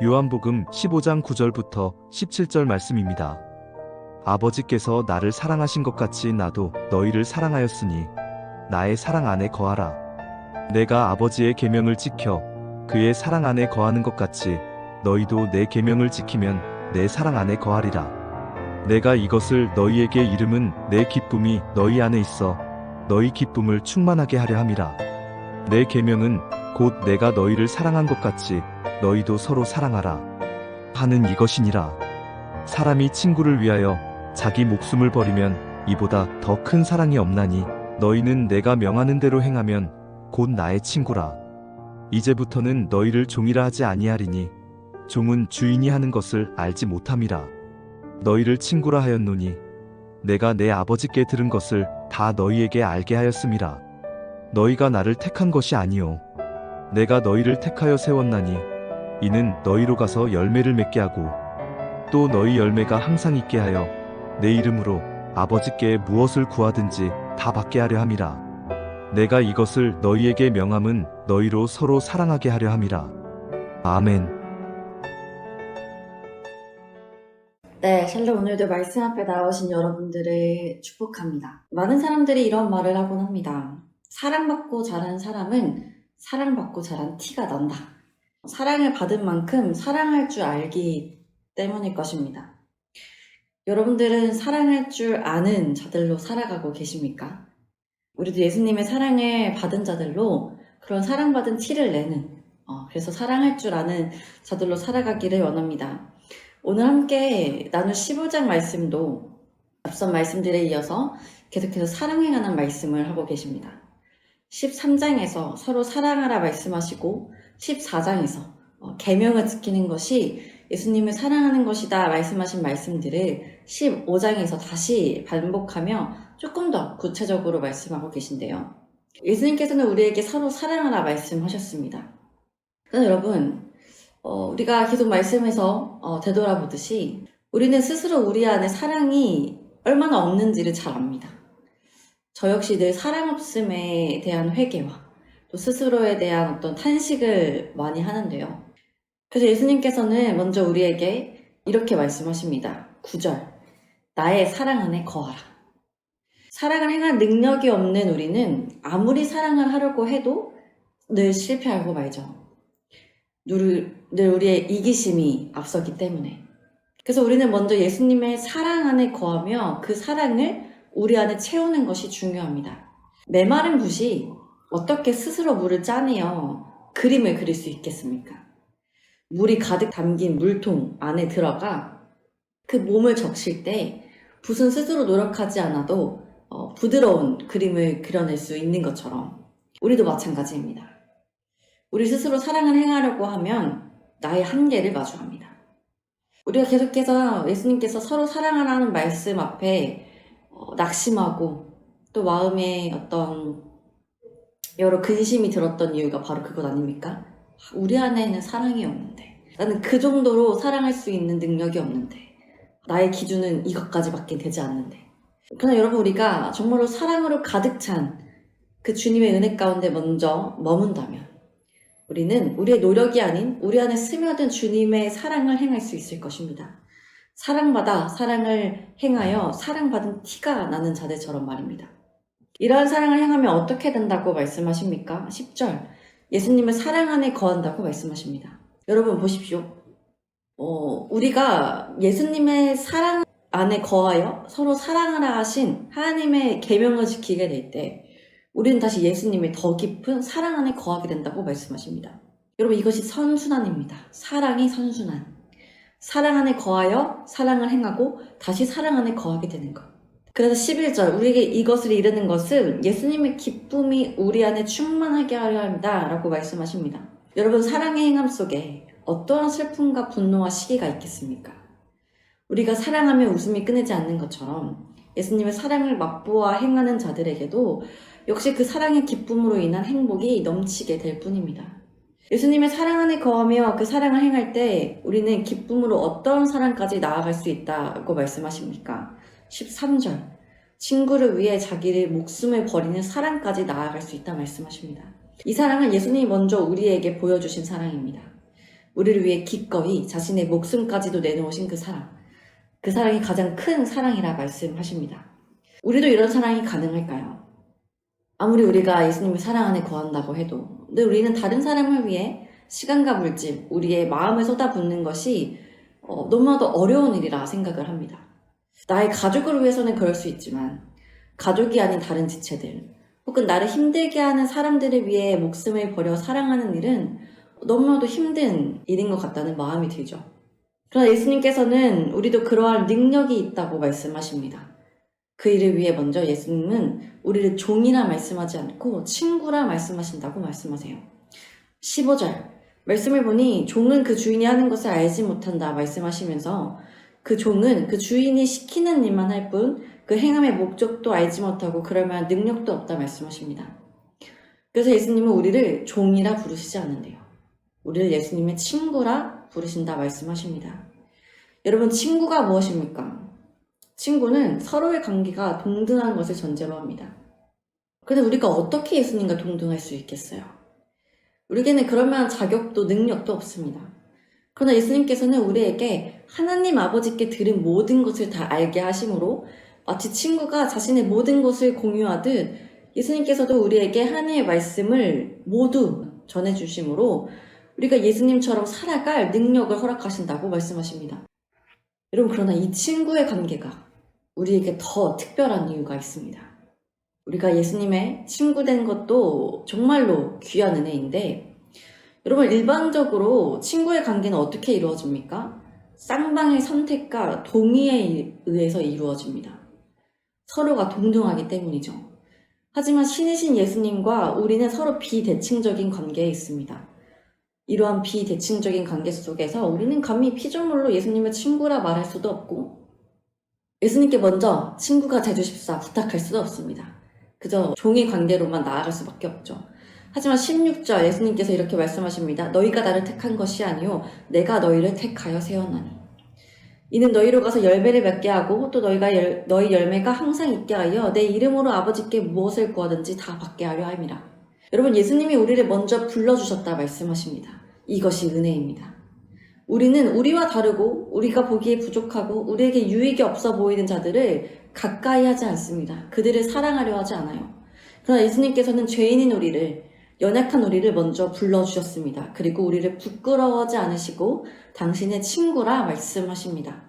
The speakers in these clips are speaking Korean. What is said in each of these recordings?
요한복음 15장 9절부터 17절 말씀입니다. 아버지께서 나를 사랑하신 것 같이 나도 너희를 사랑하였으니 나의 사랑 안에 거하라. 내가 아버지의 계명을 지켜 그의 사랑 안에 거하는 것 같이 너희도 내 계명을 지키면 내 사랑 안에 거하리라. 내가 이것을 너희에게 이름은 내 기쁨이 너희 안에 있어 너희 기쁨을 충만하게 하려 함이라. 내 계명은 곧 내가 너희를 사랑한 것 같이 너희도 서로 사랑하라 하는 이것이니라. 사람이 친구를 위하여 자기 목숨을 버리면 이보다 더 큰 사랑이 없나니 너희는 내가 명하는 대로 행하면 곧 나의 친구라. 이제부터는 너희를 종이라 하지 아니하리니 종은 주인이 하는 것을 알지 못함이라. 너희를 친구라 하였노니 내가 내 아버지께 들은 것을 다 너희에게 알게 하였음이라. 너희가 나를 택한 것이 아니요 내가 너희를 택하여 세웠나니 이는 너희로 가서 열매를 맺게 하고 또 너희 열매가 항상 있게 하여 내 이름으로 아버지께 무엇을 구하든지 다 받게 하려 함이라. 내가 이것을 너희에게 명함은 너희로 서로 사랑하게 하려 함이라. 아멘. 네, 샬롬. 오늘도 말씀 앞에 나오신 여러분들을 축복합니다. 많은 사람들이 이런 말을 하곤 합니다. 사랑받고 자란 사람은 사랑받고 자란 티가 난다. 사랑을 받은 만큼 사랑할 줄 알기 때문일 것입니다. 여러분들은 사랑할 줄 아는 자들로 살아가고 계십니까? 우리도 예수님의 사랑을 받은 자들로 그런 사랑받은 티를 내는 그래서 사랑할 줄 아는 자들로 살아가기를 원합니다. 오늘 함께 나눌 15장 말씀도 앞선 말씀들에 이어서 계속해서 사랑에 관한 말씀을 하고 계십니다. 13장에서 서로 사랑하라 말씀하시고 14장에서 계명을 지키는 것이 예수님을 사랑하는 것이다 말씀하신 말씀들을 15장에서 다시 반복하며 조금 더 구체적으로 말씀하고 계신데요. 예수님께서는 우리에게 서로 사랑하라 말씀하셨습니다. 그래서 여러분 우리가 계속 말씀에서 되돌아보듯이 우리는 스스로 우리 안에 사랑이 얼마나 없는지를 잘 압니다. 저 역시 늘 사랑 없음에 대한 회개와 또 스스로에 대한 어떤 탄식을 많이 하는데요. 그래서 예수님께서는 먼저 우리에게 이렇게 말씀하십니다. 9절, 나의 사랑 안에 거하라. 사랑을 행할 능력이 없는 우리는 아무리 사랑을 하려고 해도 늘 실패하고 말죠. 늘 우리의 이기심이 앞서기 때문에. 그래서 우리는 먼저 예수님의 사랑 안에 거하며 그 사랑을 우리 안에 채우는 것이 중요합니다. 메마른 붓이 어떻게 스스로 물을 짜내어 그림을 그릴 수 있겠습니까? 물이 가득 담긴 물통 안에 들어가 그 몸을 적실 때 붓은 스스로 노력하지 않아도 부드러운 그림을 그려낼 수 있는 것처럼 우리도 마찬가지입니다. 우리 스스로 사랑을 행하려고 하면 나의 한계를 마주합니다. 우리가 계속해서 예수님께서 서로 사랑하라는 말씀 앞에 낙심하고 또 마음에 어떤 여러 근심이 들었던 이유가 바로 그것 아닙니까? 우리 안에는 사랑이 없는데, 나는 그 정도로 사랑할 수 있는 능력이 없는데, 나의 기준은 이것까지밖에 되지 않는데. 그러나 여러분, 우리가 정말로 사랑으로 가득 찬 그 주님의 은혜 가운데 먼저 머문다면 우리는 우리의 노력이 아닌 우리 안에 스며든 주님의 사랑을 행할 수 있을 것입니다. 사랑받아 사랑을 행하여 사랑받은 티가 나는 자들처럼 말입니다. 이러한 사랑을 행하면 어떻게 된다고 말씀하십니까? 10절, 예수님을 사랑 안에 거한다고 말씀하십니다. 여러분 보십시오. 우리가 예수님의 사랑 안에 거하여 서로 사랑하라 하신 하나님의 계명을 지키게 될 때 우리는 다시 예수님의 더 깊은 사랑 안에 거하게 된다고 말씀하십니다. 여러분, 이것이 선순환입니다. 사랑이 선순환. 사랑 안에 거하여 사랑을 행하고 다시 사랑 안에 거하게 되는 것. 그래서 11절, 우리에게 이것을 이루는 것은 예수님의 기쁨이 우리 안에 충만하게 하려 합니다 라고 말씀하십니다. 여러분, 사랑의 행함 속에 어떠한 슬픔과 분노와 시기가 있겠습니까? 우리가 사랑하며 웃음이 끊이지 않는 것처럼 예수님의 사랑을 맛보아 행하는 자들에게도 역시 그 사랑의 기쁨으로 인한 행복이 넘치게 될 뿐입니다. 예수님의 사랑 안에 거하며 그 사랑을 행할 때 우리는 기쁨으로 어떤 사랑까지 나아갈 수 있다고 말씀하십니까? 13절, 친구를 위해 자기를 목숨을 버리는 사랑까지 나아갈 수 있다 말씀하십니다. 이 사랑은 예수님이 먼저 우리에게 보여주신 사랑입니다. 우리를 위해 기꺼이 자신의 목숨까지도 내놓으신 그 사랑. 그 사랑이 가장 큰 사랑이라 말씀하십니다. 우리도 이런 사랑이 가능할까요? 아무리 우리가 예수님의 사랑 안에 거한다고 해도, 근데 우리는 다른 사람을 위해 시간과 물질, 우리의 마음을 쏟아붓는 것이 너무나도 어려운 일이라 생각을 합니다. 나의 가족을 위해서는 그럴 수 있지만 가족이 아닌 다른 지체들 혹은 나를 힘들게 하는 사람들을 위해 목숨을 버려 사랑하는 일은 너무나도 힘든 일인 것 같다는 마음이 들죠. 그러나 예수님께서는 우리도 그러한 능력이 있다고 말씀하십니다. 그 일을 위해 먼저 예수님은 우리를 종이라 말씀하지 않고 친구라 말씀하신다고 말씀하세요. 15절 말씀을 보니 종은 그 주인이 하는 것을 알지 못한다 말씀하시면서 그 종은 그 주인이 시키는 일만 할 뿐 그 행함의 목적도 알지 못하고 그럴 만한 능력도 없다 말씀하십니다. 그래서 예수님은 우리를 종이라 부르시지 않는데요. 우리를 예수님의 친구라 부르신다 말씀하십니다. 여러분, 친구가 무엇입니까? 친구는 서로의 관계가 동등한 것을 전제로 합니다. 그런데 우리가 어떻게 예수님과 동등할 수 있겠어요? 우리에게는 그럴 만한 자격도 능력도 없습니다. 그러나 예수님께서는 우리에게 하나님 아버지께 들은 모든 것을 다 알게 하심으로 마치 친구가 자신의 모든 것을 공유하듯 예수님께서도 우리에게 하나님의 말씀을 모두 전해주심으로 우리가 예수님처럼 살아갈 능력을 허락하신다고 말씀하십니다. 여러분, 그러나 이 친구의 관계가 우리에게 더 특별한 이유가 있습니다. 우리가 예수님의 친구 된 것도 정말로 귀한 은혜인데, 여러분, 일반적으로 친구의 관계는 어떻게 이루어집니까? 쌍방의 선택과 동의에 의해서 이루어집니다. 서로가 동등하기 때문이죠. 하지만 신이신 예수님과 우리는 서로 비대칭적인 관계에 있습니다. 이러한 비대칭적인 관계 속에서 우리는 감히 피조물로 예수님의 친구라 말할 수도 없고 예수님께 먼저 친구가 되주십사 부탁할 수도 없습니다. 그저 종의 관계로만 나아갈 수밖에 없죠. 하지만 16절 예수님께서 이렇게 말씀하십니다. 너희가 나를 택한 것이 아니요 내가 너희를 택하여 세웠나니 이는 너희로 가서 열매를 맺게 하고 또 너희 열매가 항상 있게 하여 내 이름으로 아버지께 무엇을 구하든지 다 받게 하려 함이라. 여러분, 예수님이 우리를 먼저 불러주셨다 말씀하십니다. 이것이 은혜입니다. 우리는 우리와 다르고 우리가 보기에 부족하고 우리에게 유익이 없어 보이는 자들을 가까이 하지 않습니다. 그들을 사랑하려 하지 않아요. 그러나 예수님께서는 죄인인 우리를, 연약한 우리를 먼저 불러주셨습니다. 그리고 우리를 부끄러워하지 않으시고 당신의 친구라 말씀하십니다.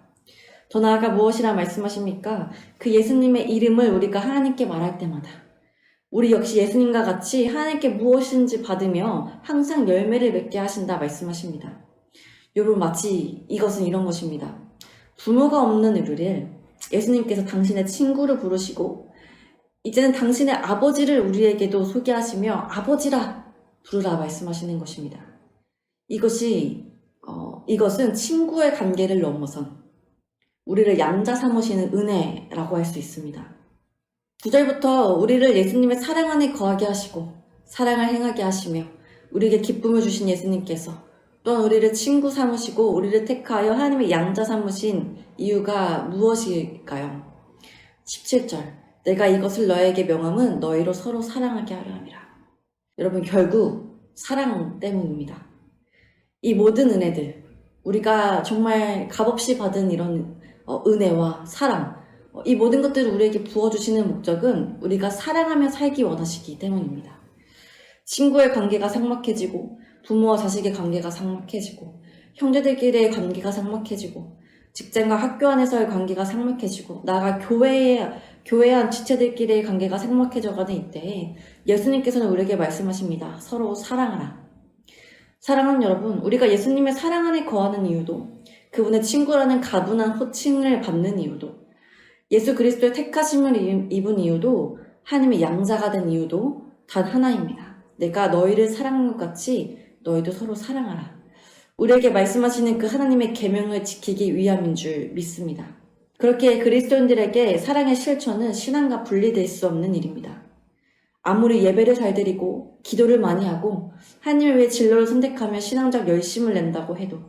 더 나아가 무엇이라 말씀하십니까? 그 예수님의 이름을 우리가 하나님께 말할 때마다 우리 역시 예수님과 같이 하나님께 무엇인지 받으며 항상 열매를 맺게 하신다 말씀하십니다. 여러분, 마치 이것은 이런 것입니다. 부모가 없는 우리를 예수님께서 당신의 친구로 부르시고 이제는 당신의 아버지를 우리에게도 소개하시며 아버지라 부르라 말씀하시는 것입니다. 이것은 친구의 관계를 넘어선 우리를 양자 삼으시는 은혜라고 할 수 있습니다. 9절부터 우리를 예수님의 사랑 안에 거하게 하시고 사랑을 행하게 하시며 우리에게 기쁨을 주신 예수님께서 또한 우리를 친구 삼으시고 우리를 택하여 하나님의 양자 삼으신 이유가 무엇일까요? 17절 내가 이것을 너에게 명함은 너희로 서로 사랑하게 하려 함이라. 여러분, 결국 사랑 때문입니다. 이 모든 은혜들, 우리가 정말 값없이 받은 이런 은혜와 사랑, 이 모든 것들을 우리에게 부어주시는 목적은 우리가 사랑하며 살기 원하시기 때문입니다. 친구의 관계가 삭막해지고 부모와 자식의 관계가 삭막해지고 형제들끼리의 관계가 삭막해지고 직장과 학교 안에서의 관계가 삭막해지고 나아가 교회 안 지체들끼리의 관계가 삭막해져가는 이때에 예수님께서는 우리에게 말씀하십니다. 서로 사랑하라. 사랑하는 여러분, 우리가 예수님의 사랑 안에 거하는 이유도 그분의 친구라는 가분한 호칭을 받는 이유도 예수 그리스도의 택하심을 입은 이유도 하나님의 양자가 된 이유도 단 하나입니다. 내가 너희를 사랑한 것 같이 너희도 서로 사랑하라. 우리에게 말씀하시는 그 하나님의 계명을 지키기 위함인 줄 믿습니다. 그렇게 그리스도인들에게 사랑의 실천은 신앙과 분리될 수 없는 일입니다. 아무리 예배를 잘 드리고 기도를 많이 하고 하나님을 위해 진로를 선택하며 신앙적 열심을 낸다고 해도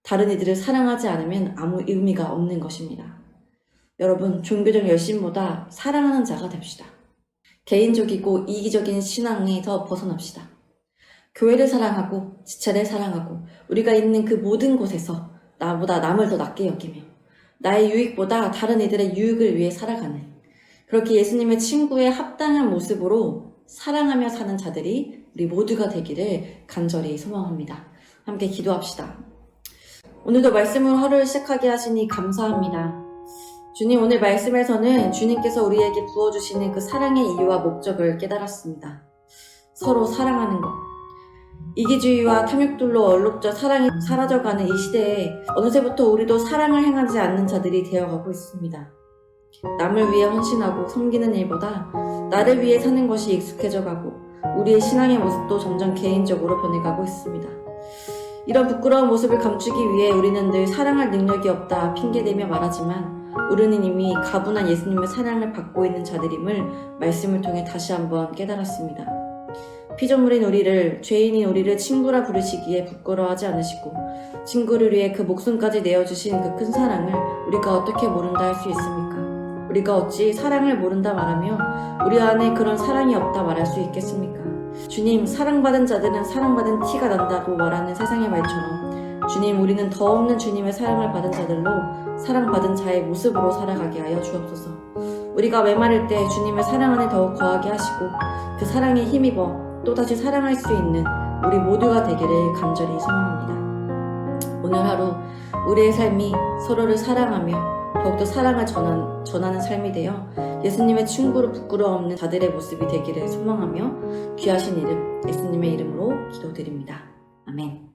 다른 이들을 사랑하지 않으면 아무 의미가 없는 것입니다. 여러분, 종교적 열심보다 사랑하는 자가 됩시다. 개인적이고 이기적인 신앙에서 벗어납시다. 교회를 사랑하고 지체를 사랑하고 우리가 있는 그 모든 곳에서 나보다 남을 더 낮게 여기며 나의 유익보다 다른 이들의 유익을 위해 살아가는 그렇게 예수님의 친구에 합당한 모습으로 사랑하며 사는 자들이 우리 모두가 되기를 간절히 소망합니다. 함께 기도합시다. 오늘도 말씀으로 하루를 시작하게 하시니 감사합니다. 주님, 오늘 말씀에서는 주님께서 우리에게 부어주시는 그 사랑의 이유와 목적을 깨달았습니다. 서로 사랑하는 것. 이기주의와 탐욕들로 얼룩져 사랑이 사라져가는 이 시대에 어느새부터 우리도 사랑을 행하지 않는 자들이 되어가고 있습니다. 남을 위해 헌신하고 섬기는 일보다 나를 위해 사는 것이 익숙해져가고 우리의 신앙의 모습도 점점 개인적으로 변해가고 있습니다. 이런 부끄러운 모습을 감추기 위해 우리는 늘 사랑할 능력이 없다 핑계대며 말하지만 우리는 이미 가분한 예수님의 사랑을 받고 있는 자들임을 말씀을 통해 다시 한번 깨달았습니다. 피조물인 우리를, 죄인인 우리를 친구라 부르시기에 부끄러워하지 않으시고 친구를 위해 그 목숨까지 내어주신 그 큰 사랑을 우리가 어떻게 모른다 할 수 있습니까? 우리가 어찌 사랑을 모른다 말하며 우리 안에 그런 사랑이 없다 말할 수 있겠습니까? 주님, 사랑받은 자들은 사랑받은 티가 난다고 말하는 세상의 말처럼 주님, 우리는 더 없는 주님의 사랑을 받은 자들로 사랑받은 자의 모습으로 살아가게 하여 주옵소서. 우리가 메마를 때 주님의 사랑 안에 더욱 거하게 하시고 그 사랑에 힘입어 또다시 사랑할 수 있는 우리 모두가 되기를 간절히 소망합니다. 오늘 하루 우리의 삶이 서로를 사랑하며 더욱더 사랑을 전하는 삶이 되어 예수님의 친구로 부끄러움 없는 자들의 모습이 되기를 소망하며 귀하신 이름 예수님의 이름으로 기도드립니다. 아멘.